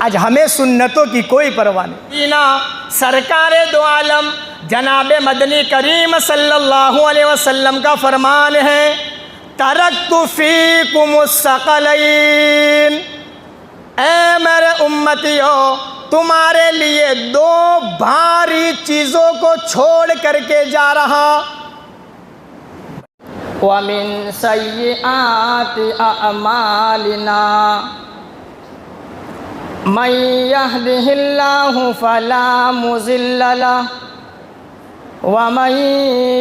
آج ہمیں سنتوں کی کوئی پرواہ نہیں۔ سرکار دو عالم جناب مدنی کریم صلی اللہ علیہ وسلم کا فرمان ہے، ترکت فیکم الثقلین، اے میرے امتیو تمہارے لیے دو بھاری چیزوں کو چھوڑ کر کے جا رہا، وَمِن سَيِّئَاتِ أَعْمَالِنَا مَن يَهْدِهِ اللَّهُ فَلَا مُضِلَّ لَهُ وَمَن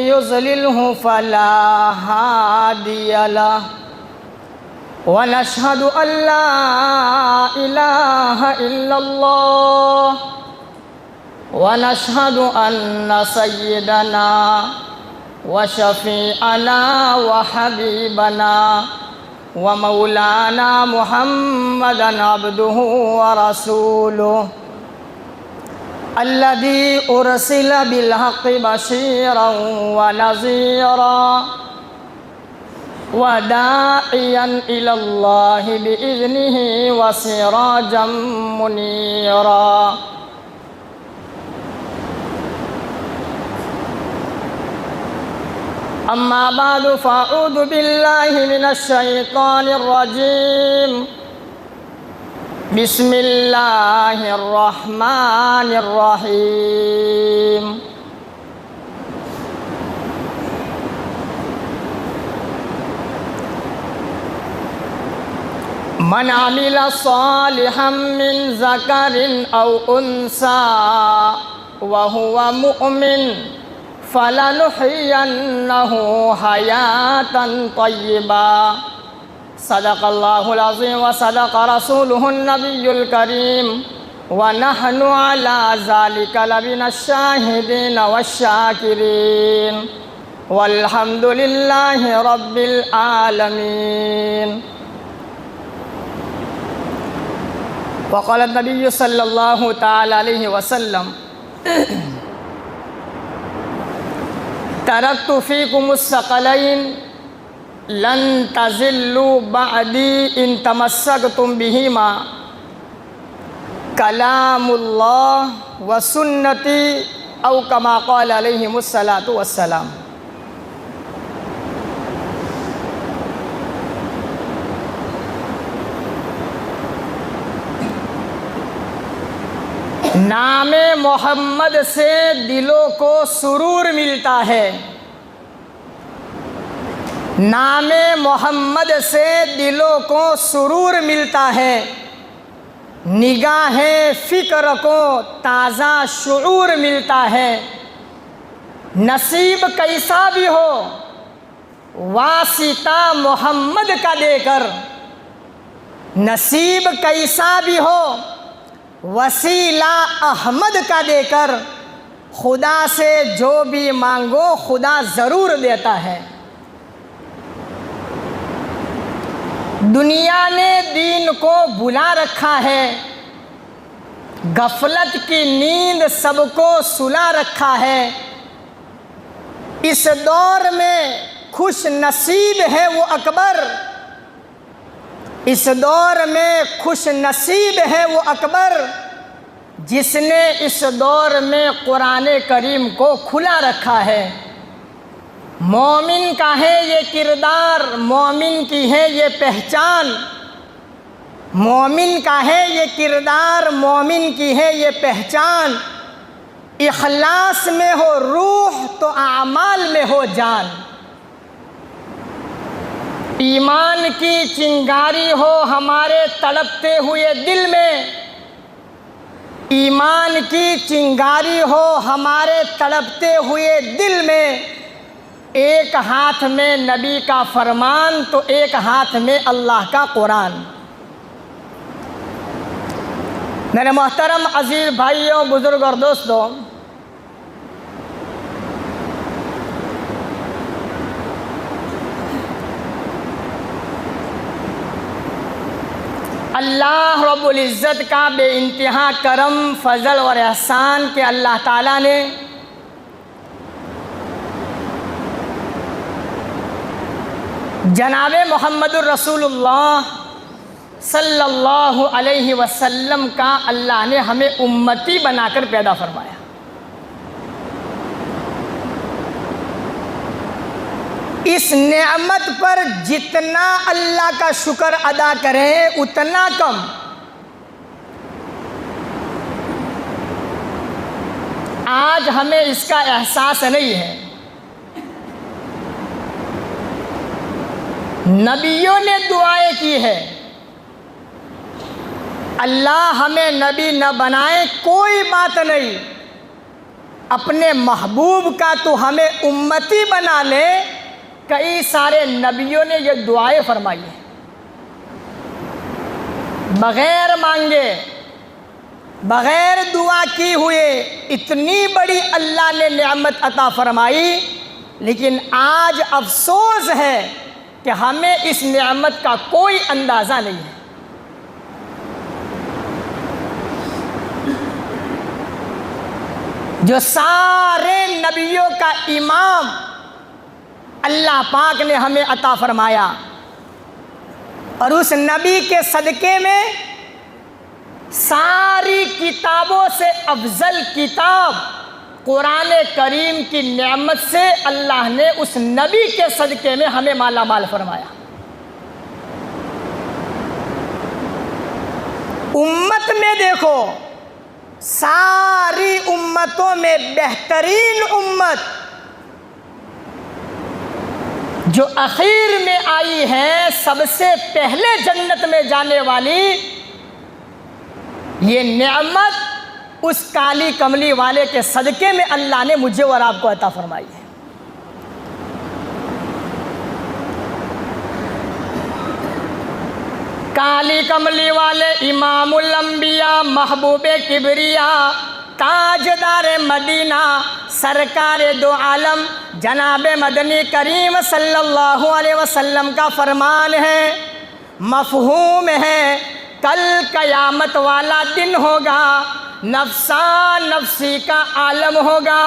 يُضْلِلْهُ فَلَا هَادِيَ لَهُ وَنَشْهَدُ أَن لَّا إِلَٰهَ إِلَّا اللَّهُ وَنَشْهَدُ أَنَّ سَيِّدَنَا وشفيعنا وحبيبنا ومولانا محمدا عبده ورسوله الذي أرسل بالحق بشيرا ونذيرا وداعيا إلى الله بإذنه وسراجا منيرا. اما بعد فاعوذ باللہ من الشیطان الرجیم، بسم اللہ الرحمن الرحیم. من عمل صالحا من ذکر او انثى وهو مؤمن فَلَنُحْيِيَنَّهُ حَيَاةً طَيِّبَةً. صدق اللہ العظیم وصدق رسولہ النبی الکریم ونحن علی ذلک لمن الشاہدین والشاکرین والحمد للہ رب العالمین. وقال النبی صلی اللہ تعالی علیہ وسلم، ترکت فیکم الثقلین لن تضلوا بعدی ان تمسکتم بہما، کلام اللہ و سنتی او کما قال علیہم الصلاۃ والسلام. نام محمد سے دلوں کو سرور ملتا ہے، نام محمد سے دلوں کو سرور ملتا ہے، نگاہ فکر کو تازہ شعور ملتا ہے. نصیب کیسا بھی ہو واسطہ محمد کا دے کر، نصیب کیسا بھی ہو وسیلہ احمد کا دے کر، خدا سے جو بھی مانگو خدا ضرور دیتا ہے. دنیا نے دین کو بلا رکھا ہے، غفلت کی نیند سب کو سلا رکھا ہے. اس دور میں خوش نصیب ہے وہ اکبر، اس دور میں خوش نصیب ہے وہ اکبر جس نے اس دور میں قرآن کریم کو کھلا رکھا ہے. مومن کا ہے یہ کردار، مومن کی ہے یہ پہچان، مومن کا ہے یہ کردار، مومن کی ہے یہ پہچان. اخلاص میں ہو روح تو اعمال میں ہو جان، ایمان کی چنگاری ہو ہمارے تڑپتے ہوئے دل میں، ایمان کی چنگاری ہو ہمارے تڑپتے ہوئے دل میں. ایک ہاتھ میں نبی کا فرمان تو ایک ہاتھ میں اللہ کا قرآن. میرے محترم عزیز بھائیوں، بزرگ اور دوستوں، اللہ رب العزت کا بے انتہا کرم، فضل اور احسان کہ اللہ تعالیٰ نے جناب محمد الرسول اللہ صلی اللہ علیہ وسلم کا اللہ نے ہمیں امتی بنا کر پیدا فرمایا۔ اس نعمت پر جتنا اللہ کا شکر ادا کریں اتنا کم۔ آج ہمیں اس کا احساس نہیں ہے۔ نبیوں نے دعائیں کی ہے، اللہ ہمیں نبی نہ بنائے کوئی بات نہیں، اپنے محبوب کا تو ہمیں امتی بنا لے۔ کئی سارے نبیوں نے یہ دعائیں فرمائی ہیں، بغیر مانگے، بغیر دعا کی ہوئے اتنی بڑی اللہ نے نعمت عطا فرمائی، لیکن آج افسوس ہے کہ ہمیں اس نعمت کا کوئی اندازہ نہیں ہے۔ جو سارے نبیوں کا امام اللہ پاک نے ہمیں عطا فرمایا، اور اس نبی کے صدقے میں ساری کتابوں سے افضل کتاب قرآن کریم کی نعمت سے اللہ نے اس نبی کے صدقے میں ہمیں مالا مال فرمایا۔ امت میں دیکھو، ساری امتوں میں بہترین امت جو اخیر میں آئی ہے، سب سے پہلے جنت میں جانے والی، یہ نعمت اس کالی کملی والے کے صدقے میں اللہ نے مجھے اور آپ کو عطا فرمائی ہے۔ کالی کملی والے امام الانبیاء، محبوب کبریا، تاجدار مدینہ، سرکار دو عالم جناب مدنی کریم صلی اللہ علیہ وسلم کا فرمان ہے، مفہوم ہے، کل قیامت والا دن ہوگا، نفسا نفسی کا عالم ہوگا،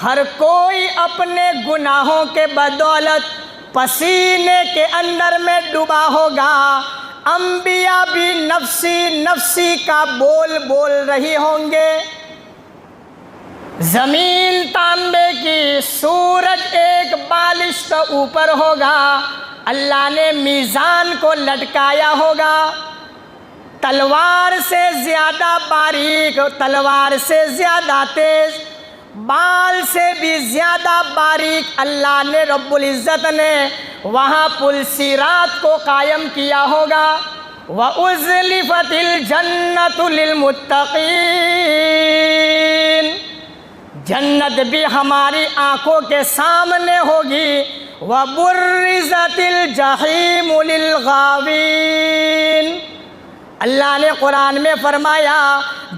ہر کوئی اپنے گناہوں کے بدولت پسینے کے اندر میں ڈوبا ہوگا، انبیاء بھی نفسی نفسی کا بول بول رہی ہوں گے، زمین تانبے کی، سورج ایک بالشت اوپر ہوگا، اللہ نے میزان کو لٹکایا ہوگا، تلوار سے زیادہ باریک، تلوار سے زیادہ تیز، بال سے بھی زیادہ باریک اللہ نے رب العزت نے وہاں پل صراط کو قائم کیا ہوگا۔ وَأُزْلِفَتِ الْجَنَّةُ لِلْمُتَّقِينَ، جنت بھی ہماری آنکھوں کے سامنے ہوگی۔ وَبُرِّزَتِ الْجَحِيمُ لِلْغَاوِينَ، اللہ نے قرآن میں فرمایا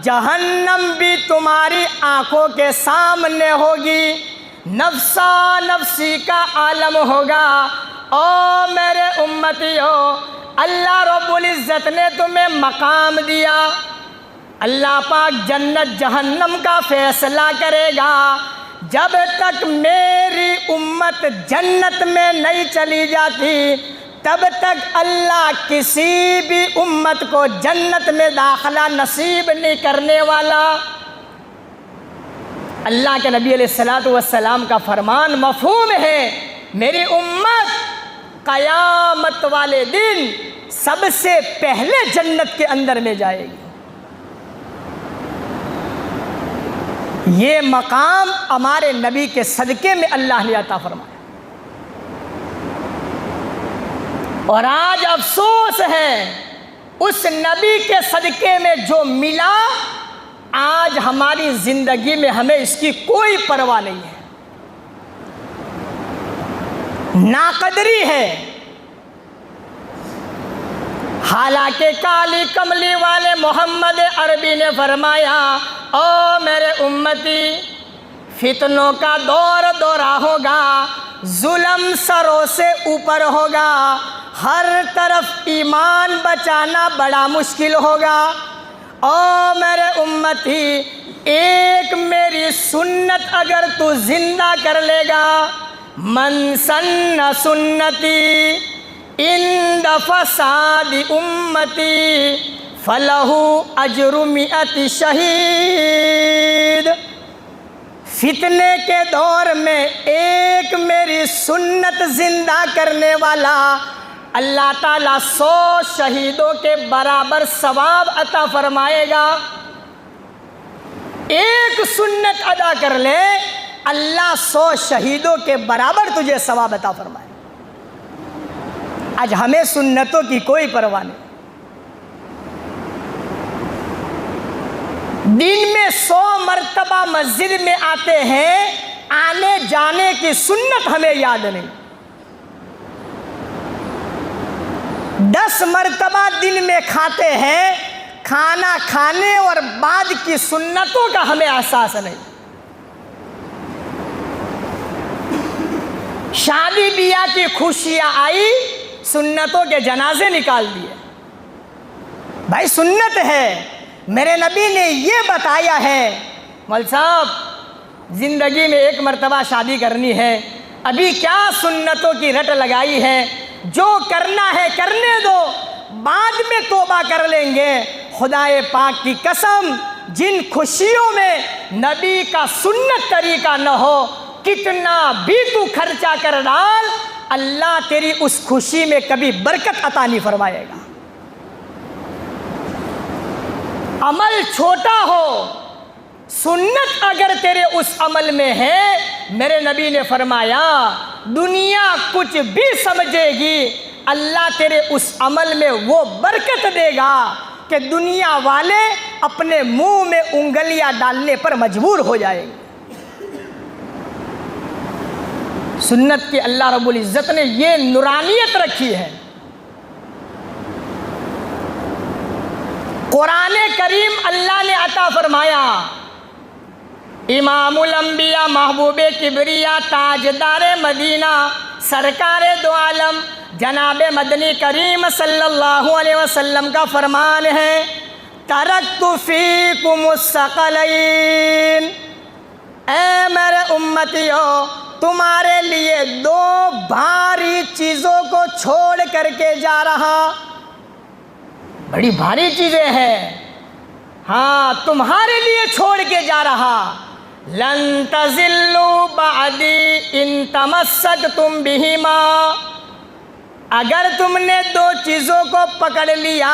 جہنم بھی تمہاری آنکھوں کے سامنے ہوگی، نفسا نفسی کا عالم ہوگا۔ او میرے امتیو، اللہ رب العزت نے تمہیں مقام دیا، اللہ پاک جنت جہنم کا فیصلہ کرے گا۔ جب تک میری امت جنت میں نہیں چلی جاتی، تب تک اللہ کسی بھی امت کو جنت میں داخلہ نصیب نہیں کرنے والا۔ اللہ کے نبی علیہ السلام کا فرمان مفہوم ہے، میری امت قیامت والے دن سب سے پہلے جنت کے اندر میں جائے گی۔ یہ مقام ہمارے نبی کے صدقے میں اللہ نے عطا فرمایا، اور آج افسوس ہے اس نبی کے صدقے میں جو ملا، آج ہماری زندگی میں ہمیں اس کی کوئی پرواہ نہیں ہے، ناقدری ہے۔ حالانکہ کالی کملی والے محمد عربی نے فرمایا، او میرے امتی، فتنوں کا دور دورہ ہوگا، ظلم سروں سے اوپر ہوگا، ہر طرف ایمان بچانا بڑا مشکل ہوگا۔ او میرے امتی، ایک میری سنت اگر تو زندہ کر لے گا، من سن سنتی، عند فساد امتی فلہ اجر مئت شہید۔ فتنے کے دور میں ایک میری سنت زندہ کرنے والا اللہ تعالیٰ 100 شہیدوں کے برابر ثواب عطا فرمائے گا۔ ایک سنت ادا کر لے، اللہ 100 شہیدوں کے برابر تجھے ثواب عطا فرمائے۔ آج ہمیں سنتوں کی کوئی پرواہ نہیں۔ دن میں 100 مرتبہ مسجد میں آتے ہیں، آنے جانے کی سنت ہمیں یاد نہیں۔ 10 مرتبہ دن میں کھاتے ہیں، کھانا کھانے اور بعد کی سنتوں کا ہمیں احساس نہیں۔ شادی بیاہ کی خوشیاں آئی، سنتوں کے جنازے نکال دیے۔ بھائی سنت ہے، میرے نبی نے یہ بتایا ہے۔ مول صاحب زندگی میں ایک مرتبہ شادی کرنی ہے، ابھی کیا سنتوں کی رٹ لگائی ہے؟ جو کرنا ہے کرنے دو، بعد میں توبہ کر لیں گے۔ خدائے پاک کی قسم، جن خوشیوں میں نبی کا سنت طریقہ نہ ہو، کتنا بھی تو خرچہ کر ڈال، اللہ تیری اس خوشی میں کبھی برکت عطا نہیں فرمائے گا۔ عمل چھوٹا ہو، سنت اگر تیرے اس عمل میں ہے، میرے نبی نے فرمایا دنیا کچھ بھی سمجھے گی، اللہ تیرے اس عمل میں وہ برکت دے گا کہ دنیا والے اپنے منہ میں انگلیاں ڈالنے پر مجبور ہو جائیں گے۔ سنت کی اللہ رب العزت نے یہ نورانیت رکھی ہے۔ قرآن کریم اللہ نے عطا فرمایا، امام الانبیاء محبوب کبریا تاجدار مدینہ سرکار دو عالم جناب مدنی کریم صلی اللہ علیہ وسلم کا فرمان ہے، ترکت فیکم الثقلین، اے میرے امتیو تمہارے لیے 2 بھاری چیزوں کو چھوڑ کر کے جا رہا۔ بڑی بھاری چیزیں ہیں، ہاں تمہارے لیے چھوڑ کے جا رہا۔ لن تضلوا بعدی ان تمسکتم بہما، اگر تم نے 2 چیزوں کو پکڑ لیا،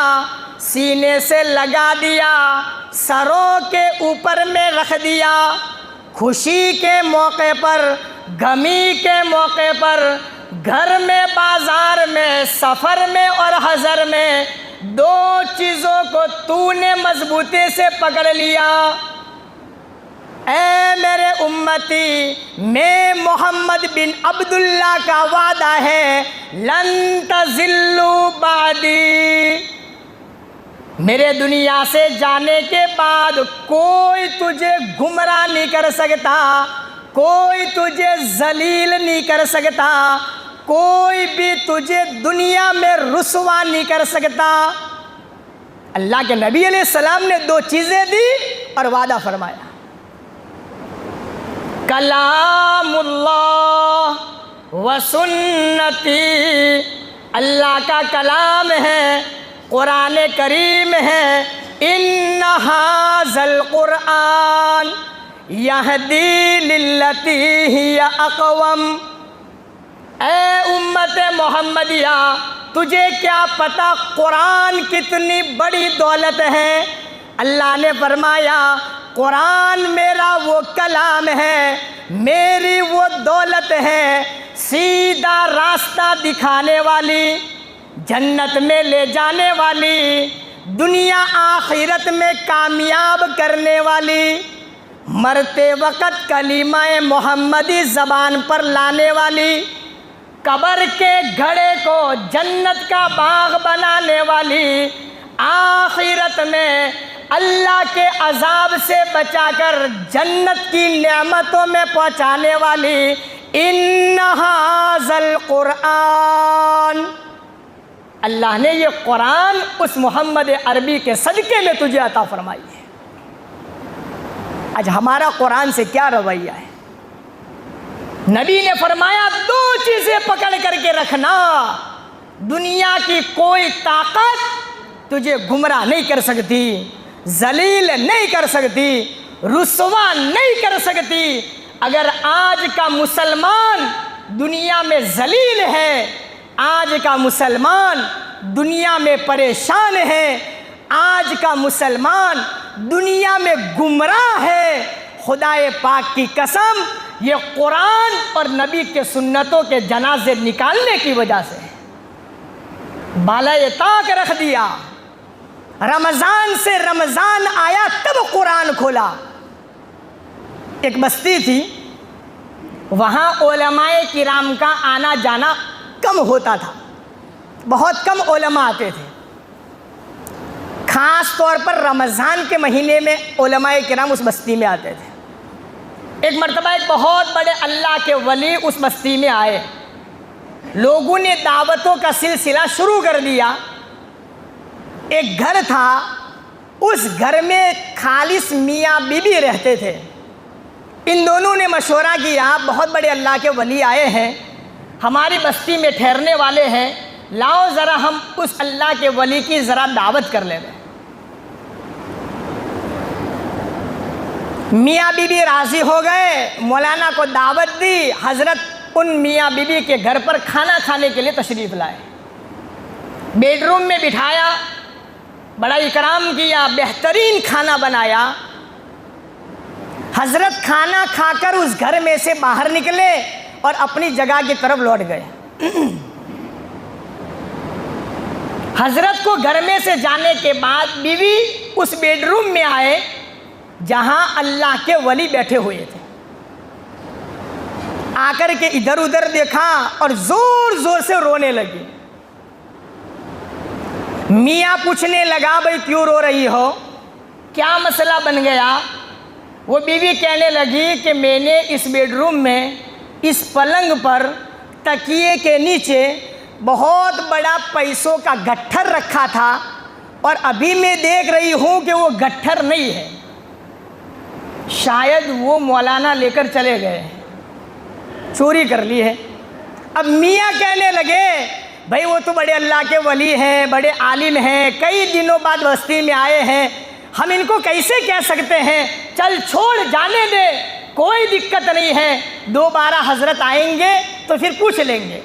سینے سے لگا دیا، سروں کے اوپر میں رکھ دیا، خوشی کے موقع پر، غمی کے موقع پر، گھر میں، بازار میں، سفر میں اور حضر میں، 2 چیزوں کو تو نے مضبوطی سے پکڑ لیا، اے میرے امتی، میں محمد بن عبداللہ کا وعدہ ہے، لن تضلوا بعدی، میرے دنیا سے جانے کے بعد کوئی تجھے گمراہ نہیں کر سکتا، کوئی تجھے ذلیل نہیں کر سکتا، کوئی بھی تجھے دنیا میں رسوا نہیں کر سکتا۔ اللہ کے نبی علیہ السلام نے 2 چیزیں دی اور وعدہ فرمایا، کلام اللہ و سنتی، اللہ کا کلام ہے، قرآن کریم ہے، ان ھذا القرآن یہدی للتی ہی اقوم، اے امت محمدیہ تجھے کیا پتہ قرآن کتنی بڑی دولت ہے۔ اللہ نے فرمایا قرآن میرا وہ کلام ہے، میری وہ دولت ہے، سیدھا راستہ دکھانے والی، جنت میں لے جانے والی، دنیا آخرت میں کامیاب کرنے والی، مرتے وقت کلمہ محمدی زبان پر لانے والی، قبر کے گھڑے کو جنت کا باغ بنانے والی، آخرت میں اللہ کے عذاب سے بچا کر جنت کی نعمتوں میں پہنچانے والی، ان ھذا القرآن، اللہ نے یہ قرآن اس محمد عربی کے صدقے میں تجھے عطا فرمائی ہے۔ آج ہمارا قرآن سے کیا رویہ ہے؟ نبی نے فرمایا 2 چیزیں پکڑ کر کے رکھنا، دنیا کی کوئی طاقت تجھے گمراہ نہیں کر سکتی، ذلیل نہیں کر سکتی، رسوا نہیں کر سکتی۔ اگر آج کا مسلمان دنیا میں ذلیل ہے، آج کا مسلمان دنیا میں پریشان ہے، آج کا مسلمان دنیا میں گمراہ ہے، خدائے پاک کی قسم یہ قرآن اور نبی کے سنتوں کے جنازے نکالنے کی وجہ سے بالائے طاق رکھ دیا۔ رمضان سے رمضان آیا تب قرآن کھولا۔ ایک بستی تھی، وہاں علماء کرام کا آنا جانا کم ہوتا تھا، بہت کم علماء آتے تھے۔ خاص طور پر رمضان کے مہینے میں علماء کرام اس بستی میں آتے تھے۔ ایک مرتبہ ایک بہت بڑے اللہ کے ولی اس بستی میں آئے، لوگوں نے دعوتوں کا سلسلہ شروع کر دیا۔ ایک گھر تھا، اس گھر میں خالص میاں بی بی رہتے تھے۔ ان دونوں نے مشورہ کیا، بہت بڑے اللہ کے ولی آئے ہیں، ہماری بستی میں ٹھہرنے والے ہیں، لاؤ ذرا ہم اس اللہ کے ولی کی ذرا دعوت کر لیں۔ میاں بی بی راضی ہو گئے، مولانا کو دعوت دی۔ حضرت ان میاں بی بی کے گھر پر کھانا کھانے کے لیے تشریف لائے، بیڈ روم میں بٹھایا، بڑا اکرام کیا، بہترین کھانا بنایا۔ حضرت کھانا کھا کر اس گھر میں سے باہر نکلے اور اپنی جگہ کی طرف لوٹ گئے۔ حضرت کو گھر میں سے جانے کے بعد بیوی اس بیڈ روم میں آئے جہاں اللہ کے ولی بیٹھے ہوئے تھے۔ آ کر کے ادھر ادھر دیکھا اور زور زور سے رونے لگی۔ میاں پوچھنے لگا، بھئی کیوں رو رہی ہو، کیا مسئلہ بن گیا؟ وہ بیوی کہنے لگی کہ میں نے اس بیڈ روم میں اس پلنگ پر تکیے کے نیچے بہت بڑا پیسوں کا گٹھر رکھا تھا، اور ابھی میں دیکھ رہی ہوں کہ وہ گٹھر نہیں ہے، شاید وہ مولانا لے کر چلے گئے، چوری کر لی ہے۔ اب میاں کہنے لگے، بھائی وہ تو بڑے اللہ کے ولی ہیں، بڑے عالم ہیں، کئی دنوں بعد بستی میں آئے ہیں، ہم ان کو کیسے کہہ سکتے ہیں، چل چھوڑ جانے دے، کوئی دقت نہیں ہے، دوبارہ حضرت آئیں گے تو پھر پوچھ لیں گے۔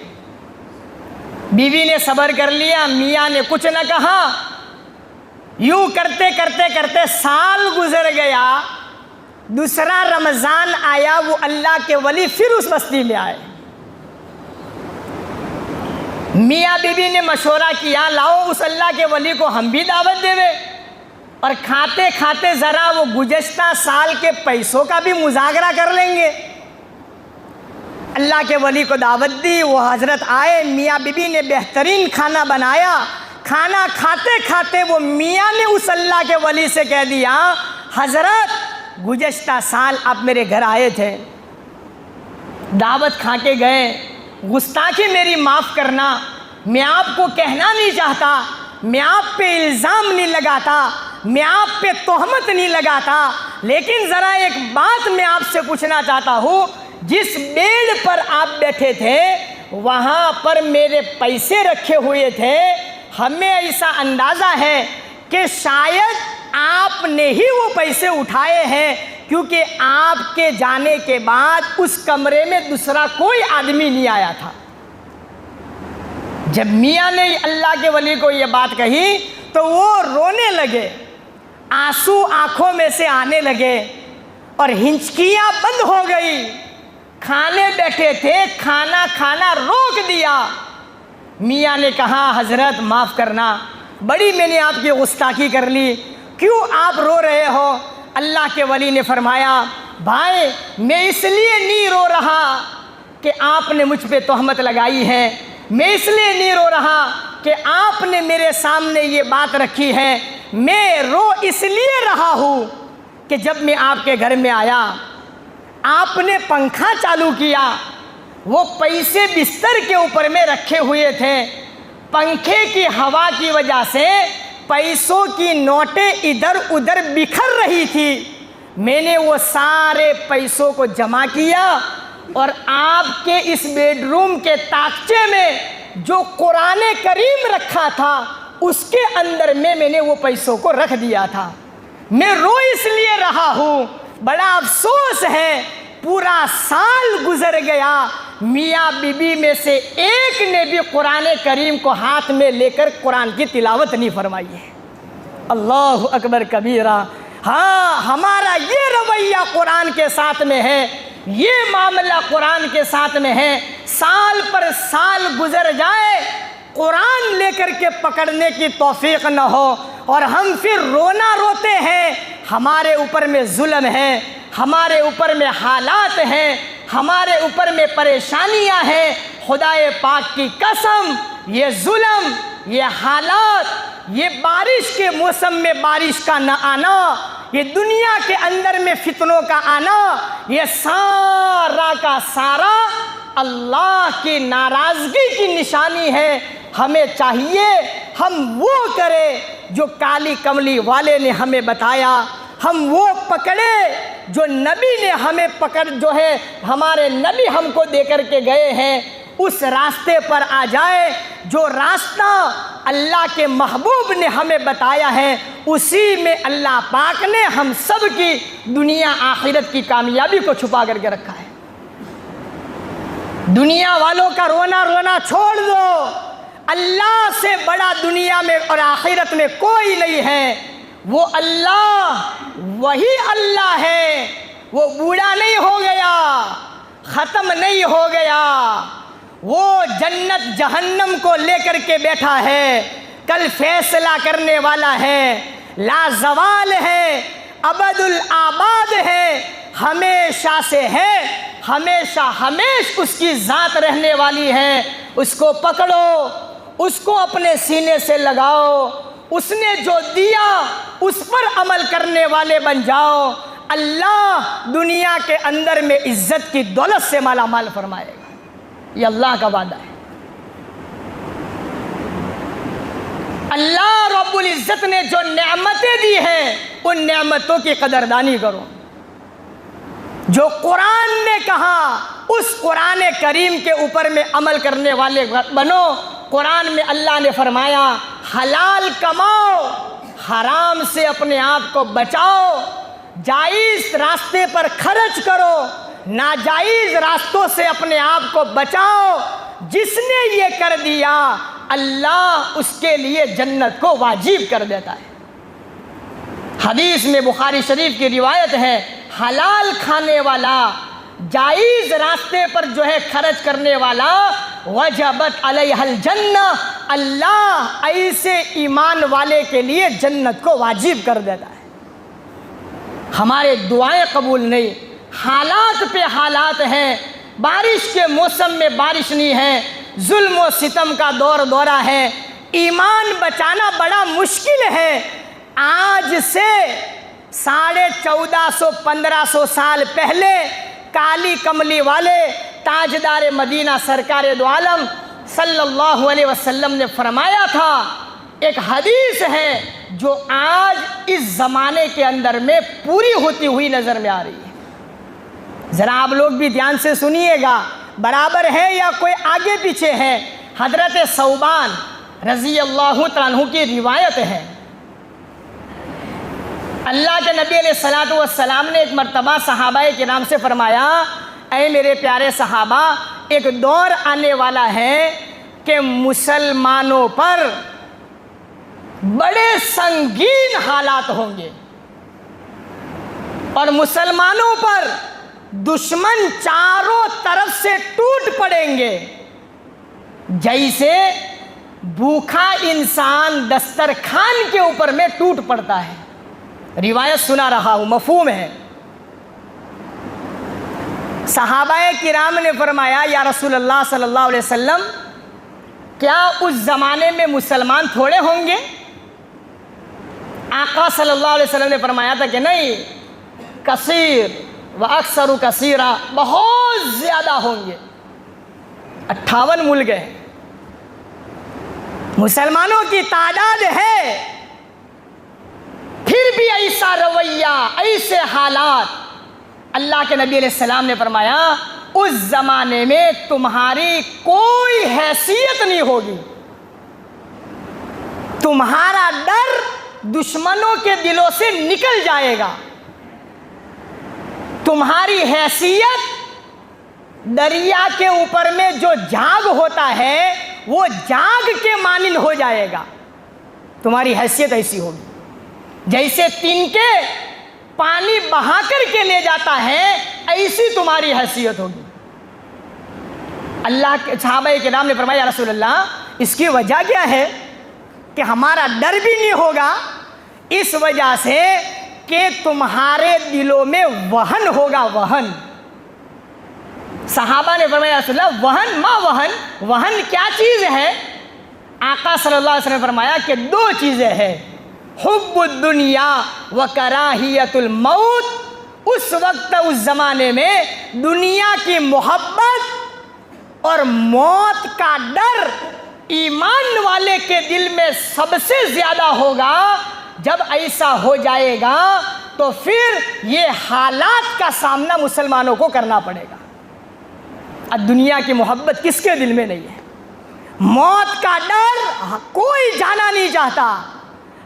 بیوی نے صبر کر لیا، میاں نے کچھ نہ کہا۔ یوں کرتے کرتے کرتے سال گزر گیا، دوسرا رمضان آیا، وہ اللہ کے ولی پھر اس بستی میں آئے۔ میاں بیوی نے مشورہ کیا، لاؤ اس اللہ کے ولی کو ہم بھی دعوت دے دیں، اور کھاتے کھاتے ذرا وہ گزشتہ سال کے پیسوں کا بھی مذاکرہ کر لیں گے۔ اللہ کے ولی کو دعوت دی، وہ حضرت آئے، میاں بیوی نے بہترین کھانا بنایا۔ کھانا کھاتے کھاتے وہ میاں نے اس اللہ کے ولی سے کہہ دیا، حضرت گزشتہ سال آپ میرے گھر آئے تھے، دعوت کھا کے گئے، گستاخی میری معاف کرنا، میں آپ کو کہنا نہیں چاہتا، میں آپ پہ الزام نہیں لگاتا، میں آپ پہ تہمت نہیں لگاتا، لیکن ذرا ایک بات میں آپ سے پوچھنا چاہتا ہوں، جس بیڈ پر آپ بیٹھے تھے وہاں پر میرے پیسے رکھے ہوئے تھے، ہمیں ایسا اندازہ ہے کہ شاید آپ نے ہی وہ پیسے اٹھائے ہیں، کیونکہ آپ کے جانے کے بعد اس کمرے میں دوسرا کوئی آدمی نہیں آیا تھا۔ جب میاں نے اللہ کے ولی کو یہ بات کہی تو وہ رونے لگے، آنسو آنکھوں میں سے آنے لگے اور ہنچکیاں بند ہو گئی۔ کھانے بیٹھے تھے، کھانا کھانا روک دیا۔ میاں نے کہا، حضرت معاف کرنا، بڑی میں نے آپ کی گستاخی کر لی، کیوں آپ رو رہے ہو؟ اللہ کے ولی نے فرمایا، بھائی میں اس لیے نہیں رو رہا کہ آپ نے مجھ پہ تہمت لگائی ہے، میں اس لیے نہیں رو رہا کہ آپ نے میرے سامنے یہ بات رکھی ہے، میں رو اس لیے رہا ہوں کہ جب میں آپ کے گھر میں آیا، آپ نے پنکھا چالو کیا، وہ پیسے بستر کے اوپر میں رکھے ہوئے تھے، پنکھے کی ہوا کی وجہ سے پیسوں کی نوٹیں ادھر ادھر بکھر رہی تھی، میں نے وہ سارے پیسوں کو جمع کیا اور آپ کے اس بیڈ روم کے تاکچے میں جو قرآن کریم رکھا تھا اس کے اندر میں نے وہ پیسوں کو رکھ دیا تھا. میں رو اس لیے رہا ہوں, بڑا افسوس ہے پورا سال گزر گیا, میاں بی بی میں سے ایک نے بھی قرآن کریم کو ہاتھ میں لے کر قرآن کی تلاوت نہیں فرمائی ہے. اللہ اکبر کبیرہ. ہاں, ہمارا یہ رویہ قرآن کے ساتھ میں ہے, یہ معاملہ قرآن کے ساتھ میں ہے. سال پر سال گزر جائے, قرآن لے کر کے پکڑنے کی توفیق نہ ہو, اور ہم پھر رونا روتے ہیں. ہمارے اوپر میں ظلم ہے, ہمارے اوپر میں حالات ہیں, ہمارے اوپر میں پریشانیاں ہیں. خدائے پاک کی قسم, یہ ظلم, یہ حالات, یہ بارش کے موسم میں بارش کا نہ آنا, یہ دنیا کے اندر میں فتنوں کا آنا, یہ سارا کا سارا اللہ کی ناراضگی کی نشانی ہے. ہمیں چاہیے ہم وہ کریں جو کالی کملی والے نے ہمیں بتایا, ہم وہ پکڑے جو نبی نے ہمیں جو ہے ہمارے نبی ہم کو دے کر کے گئے ہیں. اس راستے پر آ جائے جو راستہ اللہ کے محبوب نے ہمیں بتایا ہے, اسی میں اللہ پاک نے ہم سب کی دنیا آخرت کی کامیابی کو چھپا کر کے رکھا ہے. دنیا والوں کا رونا رونا چھوڑ دو, اللہ سے بڑا دنیا میں اور آخرت میں کوئی نہیں ہے. وہ اللہ وہی اللہ ہے, وہ بوڑھا نہیں ہو گیا, ختم نہیں ہو گیا, وہ جنت جہنم کو لے کر کے بیٹھا ہے, کل فیصلہ کرنے والا ہے, لا زوال ہے, ابد الآباد ہے, ہمیشہ سے ہے, ہمیشہ ہمیش اس کی ذات رہنے والی ہے. اس کو پکڑو, اس کو اپنے سینے سے لگاؤ, اس نے جو دیا اس پر عمل کرنے والے بن جاؤ. اللہ دنیا کے اندر میں عزت کی دولت سے مالا مال فرمائے گا, یہ اللہ کا وعدہ ہے. اللہ رب العزت نے جو نعمتیں دی ہیں ان نعمتوں کی قدردانی کرو. جو قرآن نے کہا اس قرآن کریم کے اوپر میں عمل کرنے والے بنو. قرآن میں اللہ نے فرمایا حلال کماؤ, حرام سے اپنے آپ کو بچاؤ, جائز راستے پر خرچ کرو, ناجائز راستوں سے اپنے آپ کو بچاؤ. جس نے یہ کر دیا اللہ اس کے لیے جنت کو واجب کر دیتا ہے. حدیث میں بخاری شریف کی روایت ہے, حلال کھانے والا, جائز راستے پر جو ہے خرچ کرنے والا, وجبت علیہ الجنہ, اللہ ایسے ایمان والے کے لیے جنت کو واجب کر دیتا ہے. ہمارے دعائیں قبول نہیں, حالات پہ حالات ہیں. بارش کے موسم میں بارش نہیں ہے, ظلم و ستم کا دور دورہ ہے, ایمان بچانا بڑا مشکل ہے. آج سے 1450-1500 سال پہلے کالی کملی والے تاجدار مدینہ سرکار دو عالم صلی اللہ علیہ وسلم نے فرمایا تھا. ایک حدیث ہے جو آج اس زمانے کے اندر میں پوری ہوتی ہوئی نظر میں آ رہی ہے. ذرا آپ لوگ بھی دھیان سے سنیے گا, برابر ہے یا کوئی آگے پیچھے ہے. حضرت ثوبان رضی اللہ تعالیٰ عنہ کی روایت ہے, اللہ کے نبی علیہ الصلوۃ والسلام نے ایک مرتبہ صحابہ کرام سے فرمایا, اے میرے پیارے صحابہ, ایک دور آنے والا ہے کہ مسلمانوں پر بڑے سنگین حالات ہوں گے اور مسلمانوں پر دشمن چاروں طرف سے ٹوٹ پڑیں گے, جیسے بھوکا انسان دسترخوان کے اوپر میں ٹوٹ پڑتا ہے. روایت سنا رہا ہوں, مفہوم ہے. صحابہ کرام نے فرمایا, یا رسول اللہ صلی اللہ علیہ وسلم, کیا اس زمانے میں مسلمان تھوڑے ہوں گے؟ آقا صلی اللہ علیہ وسلم نے فرمایا تھا کہ نہیں, کثیر و اکثر کثیرہ, بہت زیادہ ہوں گے. 58 ملک ہیں, مسلمانوں کی تعداد ہے, پھر بھی ایسا رویہ, ایسے حالات. اللہ کے نبی علیہ السلام نے فرمایا اس زمانے میں تمہاری کوئی حیثیت نہیں ہوگی. تمہارا ڈر دشمنوں کے دلوں سے نکل جائے گا. تمہاری حیثیت دریا کے اوپر میں جو جھاگ ہوتا ہے وہ جھاگ کے مانند ہو جائے گا. تمہاری حیثیت ایسی ہوگی جیسے تنکے پانی بہا کر کے لے جاتا ہے، ایسی تمہاری حیثیت ہوگی. اللہ کے صحابہ کرام نے فرمایا یا رسول اللہ اس کی وجہ کیا ہے کہ ہمارا ڈر بھی نہیں ہوگا؟ اس وجہ سے کہ تمہارے دلوں میں وہن ہوگا. وہن. صحابہ نے فرمایا یا رسول اللہ وہن ما وہن، وہن کیا چیز ہے؟ آقا صلی اللہ علیہ وسلم نے فرمایا کہ 2 چیزیں ہیں، حب الدنیا و کراہیت الموت. اس وقت اس زمانے میں دنیا کی محبت اور موت کا ڈر ایمان والے کے دل میں سب سے زیادہ ہوگا. جب ایسا ہو جائے گا تو پھر یہ حالات کا سامنا مسلمانوں کو کرنا پڑے گا. اب دنیا کی محبت کس کے دل میں نہیں ہے؟ موت کا ڈر کوئی جانا نہیں چاہتا.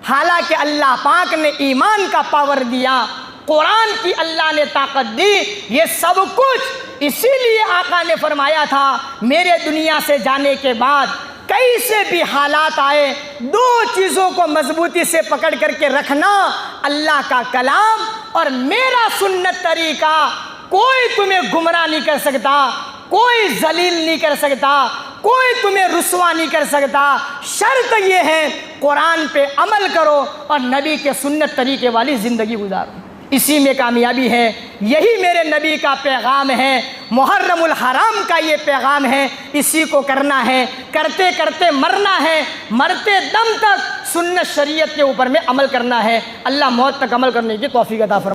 حالانکہ اللہ پاک نے ایمان کا پاور دیا، قرآن کی اللہ نے طاقت دی، یہ سب کچھ اسی لیے آقا نے فرمایا تھا میرے دنیا سے جانے کے بعد کیسے بھی حالات آئے 2 چیزوں کو مضبوطی سے پکڑ کر کے رکھنا، اللہ کا کلام اور میرا سنت طریقہ. کوئی تمہیں گمراہ نہیں کر سکتا، کوئی ذلیل نہیں کر سکتا، کوئی تمہیں رسوا نہیں کر سکتا. شرط یہ ہے قرآن پہ عمل کرو اور نبی کے سنت طریقے والی زندگی گزارو. اسی میں کامیابی ہے. یہی میرے نبی کا پیغام ہے. محرم الحرام کا یہ پیغام ہے. اسی کو کرنا ہے، کرتے کرتے مرنا ہے، مرتے دم تک سنت شریعت کے اوپر میں عمل کرنا ہے. اللہ موت تک عمل کرنے کی توفیق عطا فرمائے.